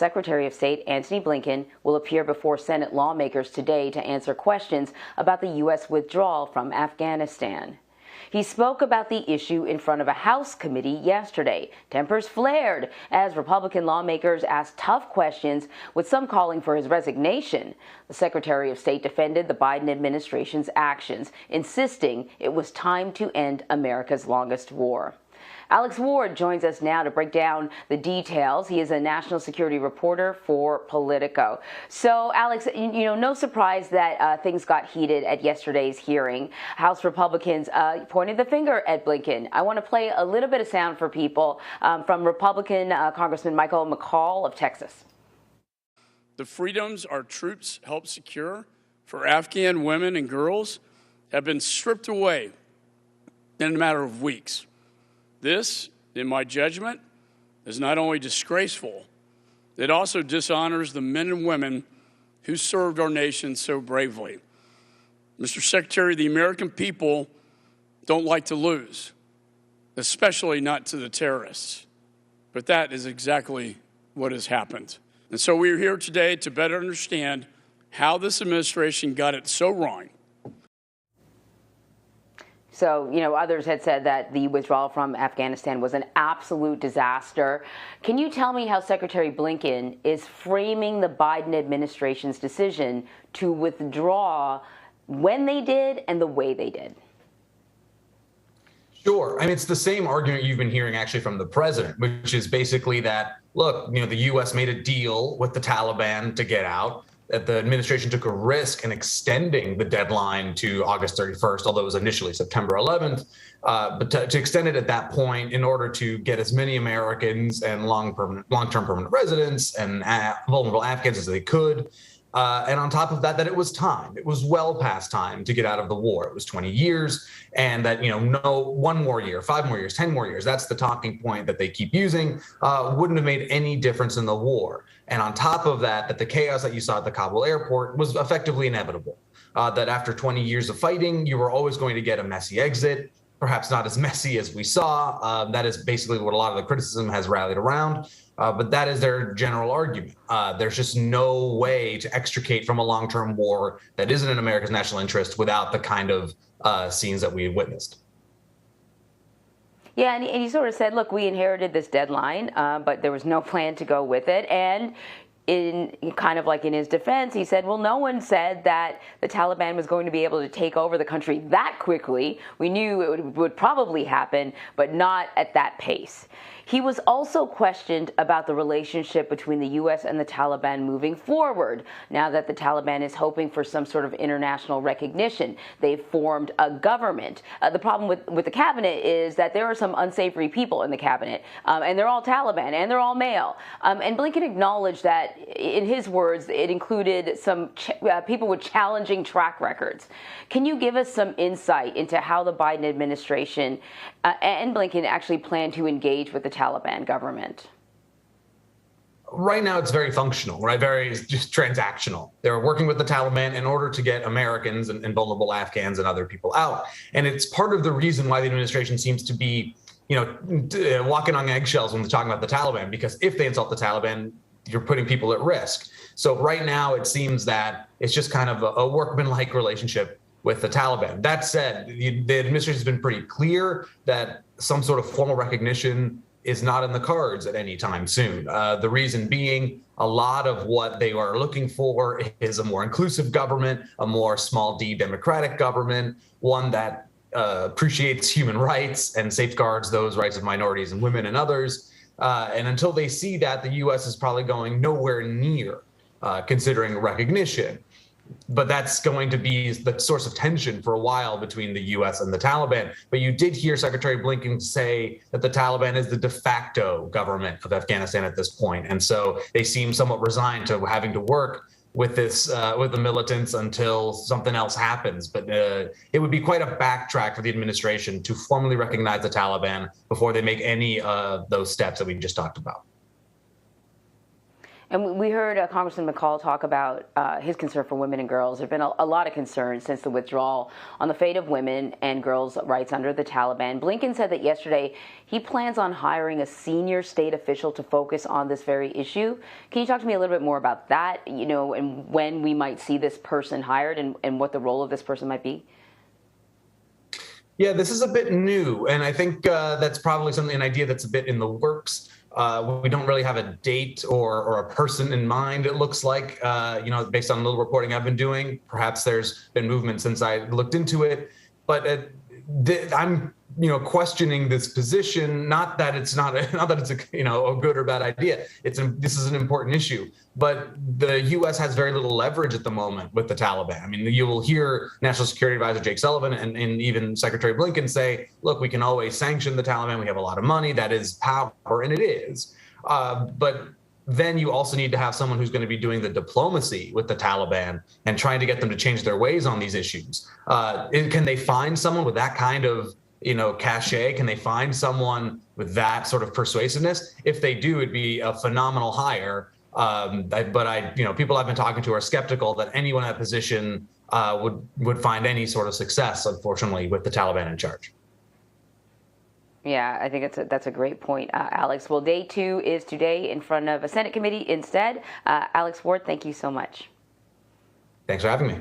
Secretary of State Antony Blinken will appear before Senate lawmakers today to answer questions about the U.S. withdrawal from Afghanistan. He spoke about the issue in front of a House committee yesterday. Tempers flared as Republican lawmakers asked tough questions, with some calling for his resignation. The Secretary of State defended the Biden administration's actions, insisting it was time to end America's longest war. Alex Ward joins us now to break down the details. He is a national security reporter for Politico. So, Alex, no surprise that things got heated at yesterday's hearing. House Republicans pointed the finger at Blinken. I want to play a little bit of sound for people from Republican Congressman Michael McCall of Texas. The freedoms our troops help secure for Afghan women and girls have been stripped away in a matter of weeks. This, in my judgment, is not only disgraceful, it also dishonors the men and women who served our nation so bravely. Mr. Secretary, the American people don't like to lose, especially not to the terrorists. But that is exactly what has happened. And so we are here today to better understand how this administration got it so wrong. So, others had said that the withdrawal from Afghanistan was an absolute disaster. Can you tell me how Secretary Blinken is framing the Biden administration's decision to withdraw when they did and the way they did? Sure. I mean, it's the same argument you've been hearing actually from the president, which is basically that, look, the U.S. made a deal with the Taliban to get out. That the administration took a risk in extending the deadline to August 31st, although it was initially September 11th, but to extend it at that point in order to get as many Americans and long-term permanent residents and vulnerable Afghans as they could. And on top of that, that it was time. It was well past time to get out of the war. It was 20 years, and that, no 1 more year, 5 more years, 10 more years, that's the talking point that they keep using, wouldn't have made any difference in the war. And on top of that, that the chaos that you saw at the Kabul airport was effectively inevitable, that after 20 years of fighting, you were always going to get a messy exit, perhaps not as messy as we saw. That is basically what a lot of the criticism has rallied around. But that is their general argument. There's just no way to extricate from a long-term war that isn't in America's national interest without the kind of scenes that we witnessed. Yeah, and he sort of said, look, we inherited this deadline, but there was no plan to go with it. And in kind of like in his defense, he said, well, no one said that the Taliban was going to be able to take over the country that quickly. We knew it would probably happen, but not at that pace. He was also questioned about the relationship between the U.S. and the Taliban moving forward. Now that the Taliban is hoping for some sort of international recognition, they've formed a government. The problem with the cabinet is that there are some unsavory people in the cabinet, and they're all Taliban, and they're all male. And Blinken acknowledged that, in his words, it included some people with challenging track records. Can you give us some insight into how the Biden administration and Blinken actually plan to engage with the Taliban government? Right now, it's very functional, right? Very just transactional. They're working with the Taliban in order to get Americans and vulnerable Afghans and other people out. And it's part of the reason why the administration seems to be, walking on eggshells when they're talking about the Taliban, because if they insult the Taliban, you're putting people at risk. So right now, it seems that it's just kind of a workmanlike relationship with the Taliban. That said, the administration has been pretty clear that some sort of formal recognition is not in the cards at any time soon. The reason being, a lot of what they are looking for is a more inclusive government, a more small d democratic government, one that appreciates human rights and safeguards those rights of minorities and women and others. And until they see that, the U.S. is probably going nowhere near considering recognition. But that's going to be the source of tension for a while between the U.S. and the Taliban. But you did hear Secretary Blinken say that the Taliban is the de facto government of Afghanistan at this point. And so they seem somewhat resigned to having to work with this, with the militants until something else happens. But it would be quite a backtrack for the administration to formally recognize the Taliban before they make any of those steps that we just talked about. And we heard Congressman McCall talk about his concern for women and girls. There have been a lot of concerns since the withdrawal on the fate of women and girls' rights under the Taliban. Blinken said that yesterday he plans on hiring a senior state official to focus on this very issue. Can you talk to me a little bit more about that, and when we might see this person hired and what the role of this person might be? Yeah, this is a bit new, and I think that's probably an idea that's a bit in the works. We don't really have a date or a person in mind, it looks like, based on a little reporting I've been doing. Perhaps there's been movement since I looked into it. But I'm questioning this position, not that it's a good or bad idea. This is an important issue. But the U.S. has very little leverage at the moment with the Taliban. I mean, you will hear National Security Advisor Jake Sullivan and even Secretary Blinken say, look, we can always sanction the Taliban. We have a lot of money. That is power, and it is. But then you also need to have someone who's going to be doing the diplomacy with the Taliban and trying to get them to change their ways on these issues. Can they find someone with that kind of cachet? Can they find someone with that sort of persuasiveness? If they do, it'd be a phenomenal hire. People I've been talking to are skeptical that anyone in that position would find any sort of success, unfortunately, with the Taliban in charge. Yeah, I think that's a great point, Alex. Well, day 2 is today in front of a Senate committee instead. Alex Ward, thank you so much. Thanks for having me.